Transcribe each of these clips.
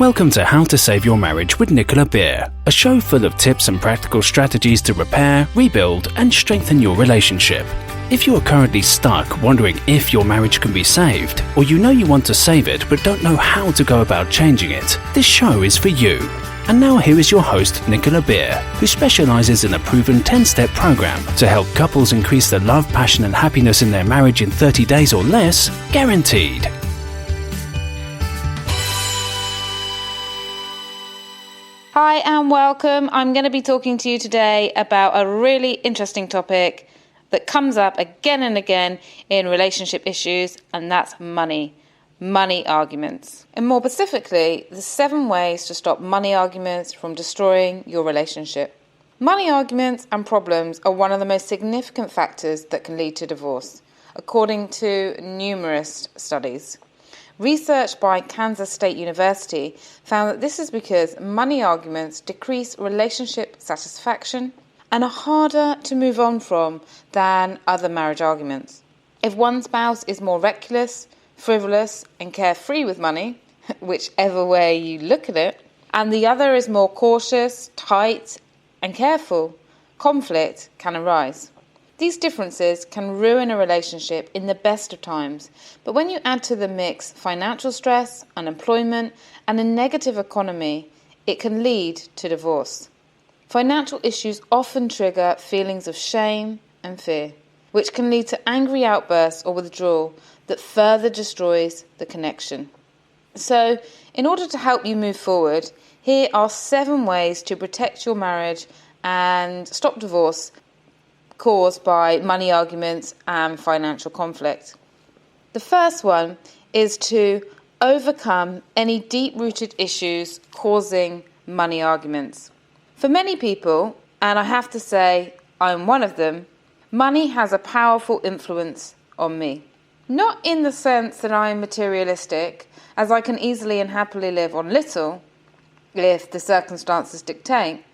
Welcome to How to Save Your Marriage with Nicola Beer, a show full of tips and practical strategies to repair, rebuild, and strengthen your relationship. If you are currently stuck wondering if your marriage can be saved, or you know you want to save it but don't know how to go about changing it, this show is for you. And now here is your host, Nicola Beer, who specializes in a proven 10-step program to help couples increase the love, passion, and happiness in their marriage in 30 days or less, guaranteed. Hi and welcome. I'm going to be talking to you today about a really interesting topic that comes up again and again in relationship issues, and that's money arguments. And more specifically, the 7 ways to stop money arguments from destroying your relationship. Money arguments and problems are one of the most significant factors that can lead to divorce, according to numerous studies. Research by Kansas State University found that this is because money arguments decrease relationship satisfaction and are harder to move on from than other marriage arguments. If one spouse is more reckless, frivolous, and carefree with money, whichever way you look at it, and the other is more cautious, tight, and careful, conflict can arise. These differences can ruin a relationship in the best of times, but when you add to the mix financial stress, unemployment, and a negative economy, it can lead to divorce. Financial issues often trigger feelings of shame and fear, which can lead to angry outbursts or withdrawal that further destroys the connection. So, in order to help you move forward, here are 7 ways to protect your marriage and stop divorce caused by money arguments and financial conflict. The first one is to overcome any deep-rooted issues causing money arguments. For many people, and I have to say I'm one of them, money has a powerful influence on me. Not in the sense that I'm materialistic, as I can easily and happily live on little if the circumstances dictate.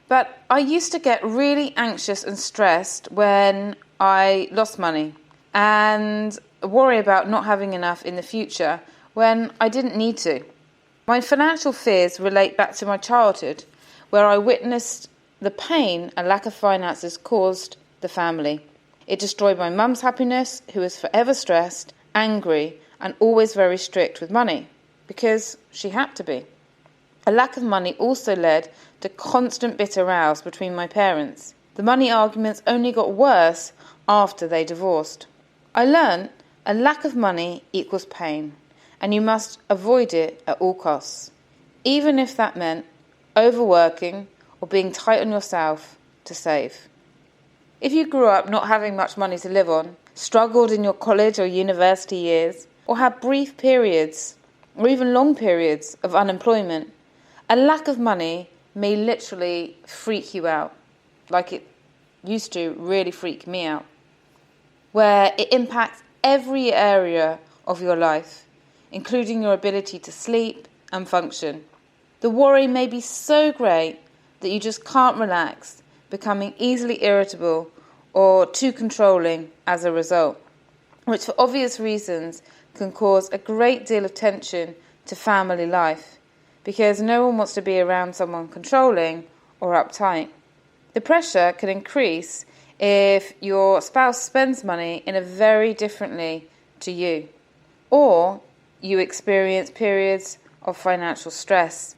But I used to get really anxious and stressed when I lost money and worry about not having enough in the future when I didn't need to. My financial fears relate back to my childhood, where I witnessed the pain a lack of finances caused the family. It destroyed my mum's happiness, who was forever stressed, angry, and always very strict with money, because she had to be. A lack of money also led to constant bitter rows between my parents. The money arguments only got worse after they divorced. I learned a lack of money equals pain, and you must avoid it at all costs, even if that meant overworking or being tight on yourself to save. If you grew up not having much money to live on, struggled in your college or university years, or had brief periods or even long periods of unemployment, a lack of money may literally freak you out, like it used to really freak me out, where it impacts every area of your life, including your ability to sleep and function. The worry may be so great that you just can't relax, becoming easily irritable or too controlling as a result, which for obvious reasons can cause a great deal of tension to family life, because no one wants to be around someone controlling or uptight. The pressure can increase if your spouse spends money in a very differently to you, or you experience periods of financial stress.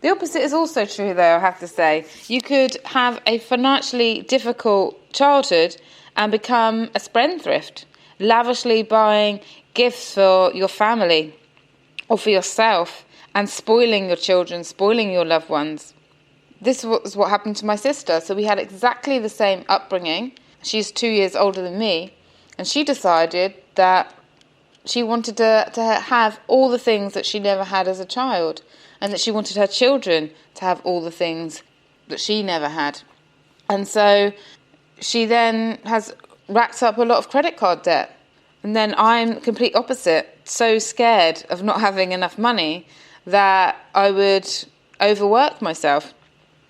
The opposite is also true, though, I have to say. You could have a financially difficult childhood and become a spendthrift, lavishly buying gifts for your family or for yourself, and spoiling your children, spoiling your loved ones. This was what happened to my sister. So we had exactly the same upbringing. She's 2 years older than me, and she decided that she wanted to have all the things that she never had as a child, and that she wanted her children to have all the things that she never had. And so she then has racked up a lot of credit card debt. And then I'm the complete opposite, so scared of not having enough money that I would overwork myself.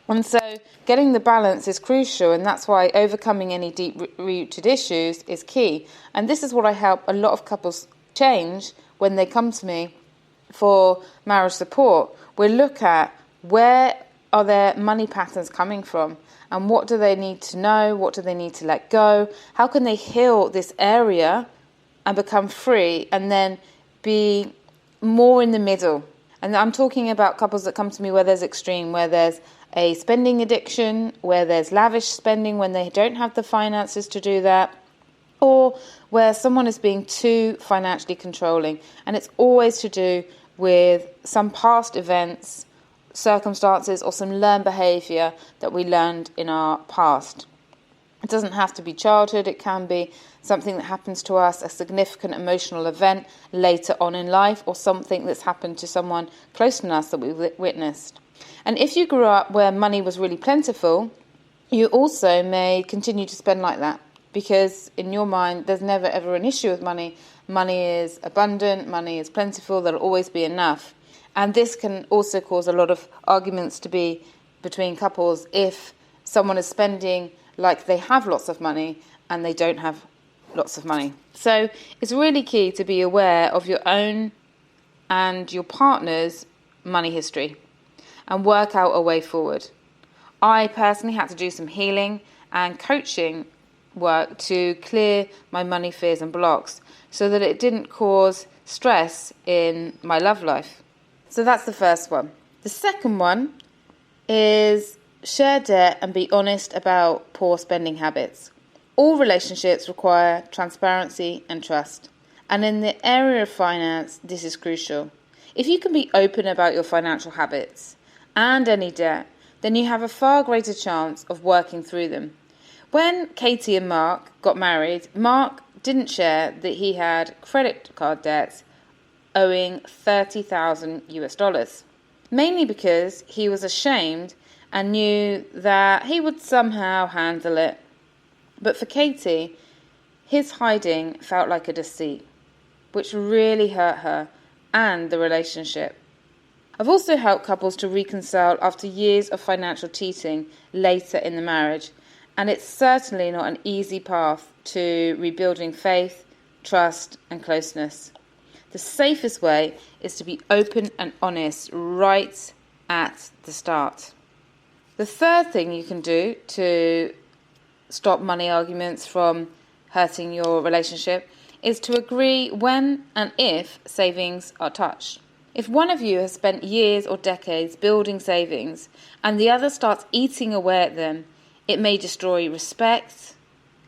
And so getting the balance is crucial, and that's why overcoming any deep-rooted issues is key. And this is what I help a lot of couples change when they come to me for marriage support, we look at where are their money patterns coming from and what do they need to know, what do they need to let go, how can they heal this area and become free and then be more in the middle. And I'm talking about couples that come to me where there's extreme, where there's a spending addiction, where there's lavish spending when they don't have the finances to do that, or where someone is being too financially controlling. And it's always to do with some past events, circumstances, or some learned behaviour that we learned in our past. It doesn't have to be childhood, it can be something that happens to us, a significant emotional event later on in life, or something that's happened to someone close to us that we've witnessed. And if you grew up where money was really plentiful, you also may continue to spend like that, because in your mind there's never ever an issue with money. Money is abundant, money is plentiful, there'll always be enough. And this can also cause a lot of arguments to be between couples if someone is spending like they have lots of money and they don't have lots of money. So it's really key to be aware of your own and your partner's money history and work out a way forward. I personally had to do some healing and coaching work to clear my money fears and blocks so that it didn't cause stress in my love life. So that's the first one. The second one is share debt and be honest about poor spending habits. All relationships require transparency and trust. And in the area of finance, this is crucial. If you can be open about your financial habits and any debt, then you have a far greater chance of working through them. When Katie and Mark got married, Mark didn't share that he had credit card debts owing $30,000, mainly because he was ashamed and knew that he would somehow handle it. But for Katie, his hiding felt like a deceit, which really hurt her and the relationship. I've also helped couples to reconcile after years of financial cheating later in the marriage, and it's certainly not an easy path to rebuilding faith, trust, and closeness. The safest way is to be open and honest right at the start. The third thing you can do to stop money arguments from hurting your relationship is to agree when and if savings are touched. If one of you has spent years or decades building savings and the other starts eating away at them, it may destroy respect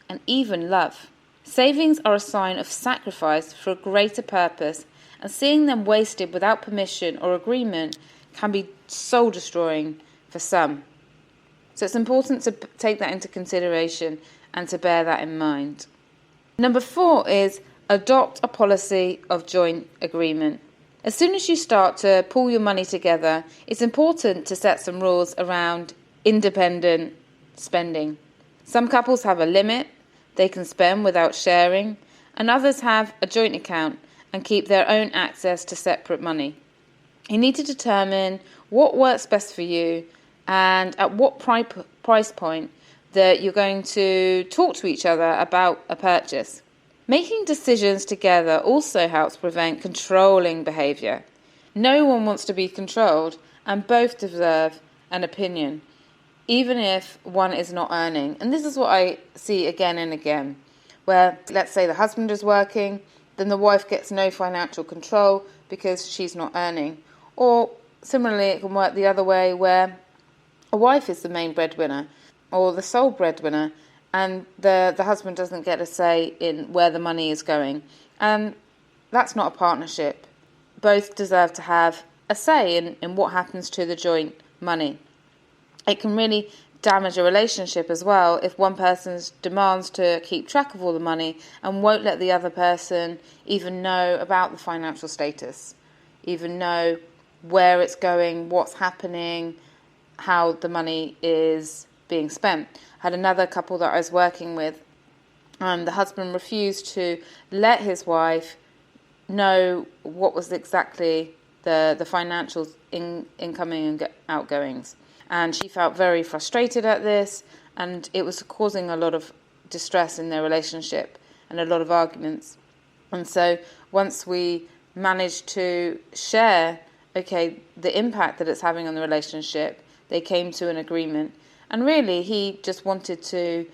and even love. Savings are a sign of sacrifice for a greater purpose, and seeing them wasted without permission or agreement can be soul destroying for some. So it's important to take that into consideration and to bear that in mind. Number 4 is adopt a policy of joint agreement. As soon as you start to pull your money together, it's important to set some rules around independent spending. Some couples have a limit they can spend without sharing, and others have a joint account and keep their own access to separate money. You need to determine what works best for you and at what price point that you're going to talk to each other about a purchase. Making decisions together also helps prevent controlling behaviour. No one wants to be controlled, and both deserve an opinion, even if one is not earning. And this is what I see again and again, where let's say the husband is working, then the wife gets no financial control because she's not earning. Or similarly, it can work the other way, where a wife is the main breadwinner or the sole breadwinner, and the husband doesn't get a say in where the money is going. And that's not a partnership. Both deserve to have a say in what happens to the joint money. It can really damage a relationship as well if one person demands to keep track of all the money and won't let the other person even know about the financial status, even know where it's going, what's happening, how the money is being spent. I had another couple that I was working with, and the husband refused to let his wife know what was exactly the financial incoming and outgoings. And she felt very frustrated at this, and it was causing a lot of distress in their relationship and a lot of arguments. And so once we managed to share, the impact that it's having on the relationship. They came to an agreement. And really, he just wanted to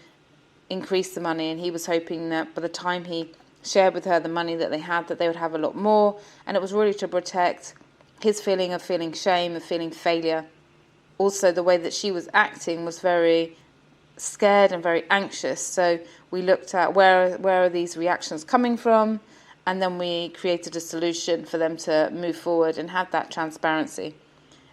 increase the money, and he was hoping that by the time he shared with her the money that they had, that they would have a lot more. And it was really to protect his feeling of feeling shame, of feeling failure. Also, the way that she was acting was very scared and very anxious. So we looked at where are these reactions coming from, and then we created a solution for them to move forward and have that transparency.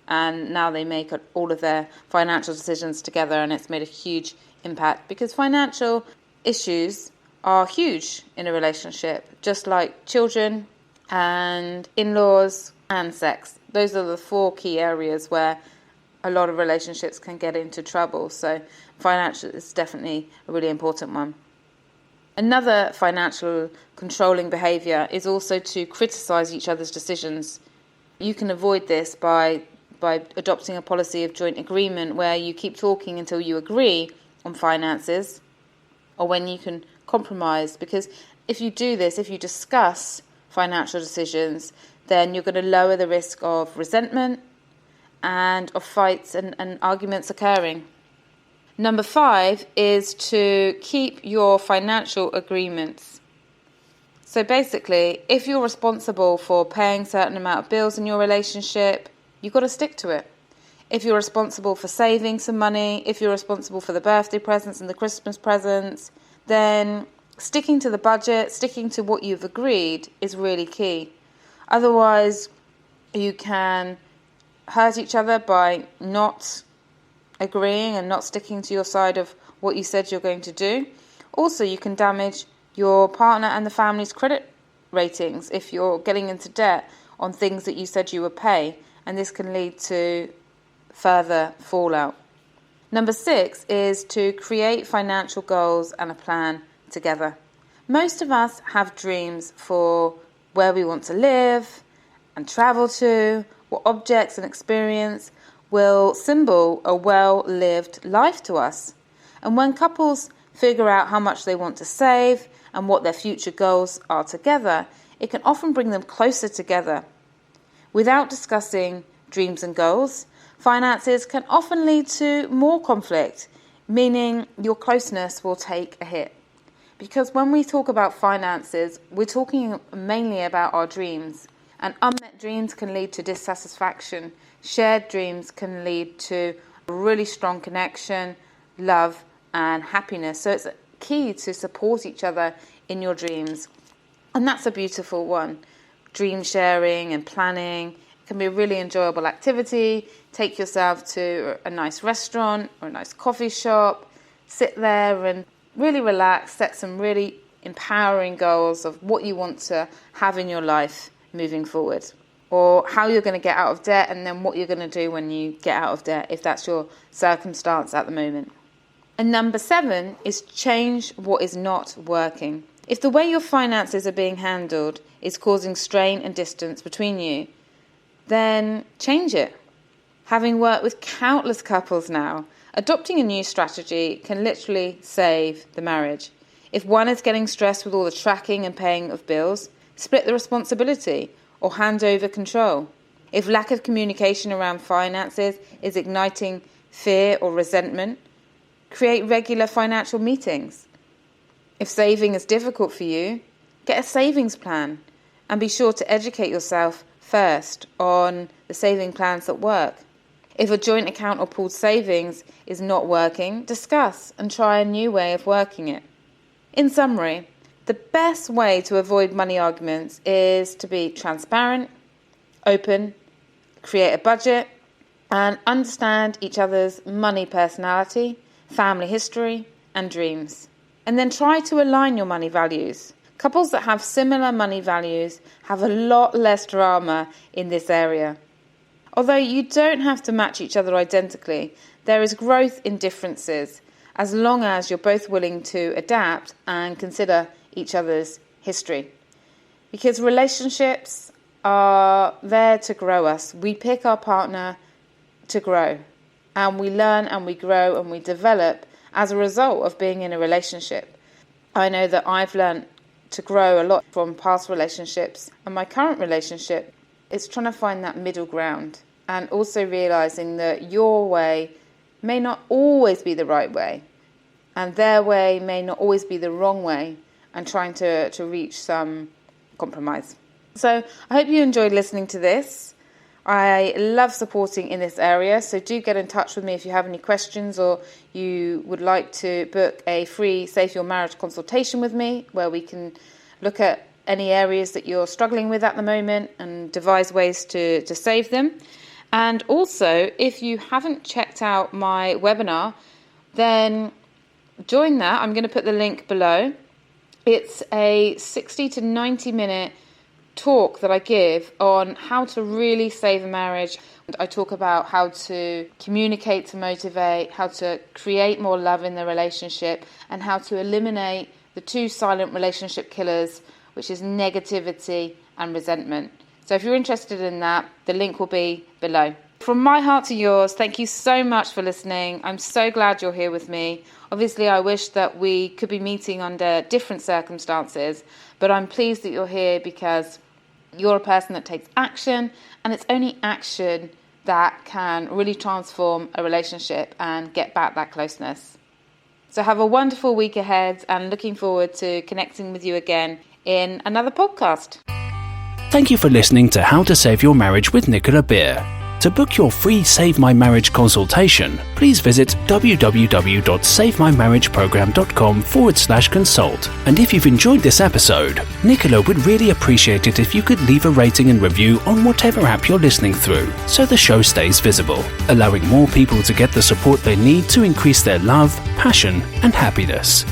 And now they make all of their financial decisions together, and it's made a huge impact, because financial issues are huge in a relationship, just like children and in-laws and sex. Those are the 4 key areas where a lot of relationships can get into trouble. So financial is definitely a really important one. Another financial controlling behaviour is also to criticise each other's decisions. You can avoid this by adopting a policy of joint agreement, where you keep talking until you agree on finances, or when you can compromise. Because if you do this, if you discuss financial decisions, then you're going to lower the risk of resentment and of fights and arguments occurring. Number 5 is to keep your financial agreements. So basically, if you're responsible for paying a certain amount of bills in your relationship, you've got to stick to it. If you're responsible for saving some money, if you're responsible for the birthday presents and the Christmas presents, then sticking to the budget, sticking to what you've agreed is really key. Otherwise, you can hurt each other by not agreeing and not sticking to your side of what you said you're going to do. Also, you can damage your partner and the family's credit ratings if you're getting into debt on things that you said you would pay, and this can lead to further fallout. Number 6 is to create financial goals and a plan together. Most of us have dreams for where we want to live and travel to, what objects and experience will symbol a well-lived life to us. And when couples figure out how much they want to save and what their future goals are together, it can often bring them closer together. Without discussing dreams and goals, finances can often lead to more conflict, meaning your closeness will take a hit. Because when we talk about finances, we're talking mainly about our dreams. And unmet dreams can lead to dissatisfaction. Shared dreams can lead to a really strong connection, love, and happiness. So it's key to support each other in your dreams. And that's a beautiful one. Dream sharing and planning can be a really enjoyable activity. Take yourself to a nice restaurant or a nice coffee shop. Sit there and really relax. Set some really empowering goals of what you want to have in your life moving forward, or how you're going to get out of debt, and then what you're going to do when you get out of debt, if that's your circumstance at the moment. And number 7 is change what is not working. If the way your finances are being handled is causing strain and distance between you, then change it. Having worked with countless couples now, adopting a new strategy can literally save the marriage. If one is getting stressed with all the tracking and paying of bills, split the responsibility or hand over control. If lack of communication around finances is igniting fear or resentment, create regular financial meetings. If saving is difficult for you, get a savings plan and be sure to educate yourself first on the saving plans that work. If a joint account or pooled savings is not working, discuss and try a new way of working it. In summary, the best way to avoid money arguments is to be transparent, open, create a budget, and understand each other's money personality, family history, and dreams. And then try to align your money values. Couples that have similar money values have a lot less drama in this area. Although you don't have to match each other identically, there is growth in differences, as long as you're both willing to adapt and consider each other's history. Because relationships are there to grow us. We pick our partner to grow, and we learn and we grow and we develop as a result of being in a relationship. I know that I've learned to grow a lot from past relationships. And my current relationship is trying to find that middle ground, and also realizing that your way may not always be the right way, and their way may not always be the wrong way, and trying to reach some compromise. So I hope you enjoyed listening to this. I love supporting in this area, so do get in touch with me if you have any questions, or you would like to book a free Save Your Marriage consultation with me, where we can look at any areas that you're struggling with at the moment and devise ways to save them. And also, if you haven't checked out my webinar, then join that. I'm going to put the link below. It's a 60 to 90 minute talk that I give on how to really save a marriage. I talk about how to communicate to motivate, how to create more love in the relationship, and how to eliminate the two silent relationship killers, which is negativity and resentment. So if you're interested in that, the link will be below. From my heart to yours, thank you so much for listening. I'm so glad you're here with me. Obviously, I wish that we could be meeting under different circumstances, but I'm pleased that you're here because you're a person that takes action, and it's only action that can really transform a relationship and get back that closeness. So have a wonderful week ahead, and looking forward to connecting with you again in another podcast. Thank you for listening to How to Save Your Marriage with Nicola Beer. To book your free Save My Marriage consultation, please visit www.savemymarriageprogram.com/consult. And if you've enjoyed this episode, Nicola would really appreciate it if you could leave a rating and review on whatever app you're listening through, so the show stays visible, allowing more people to get the support they need to increase their love, passion, and happiness.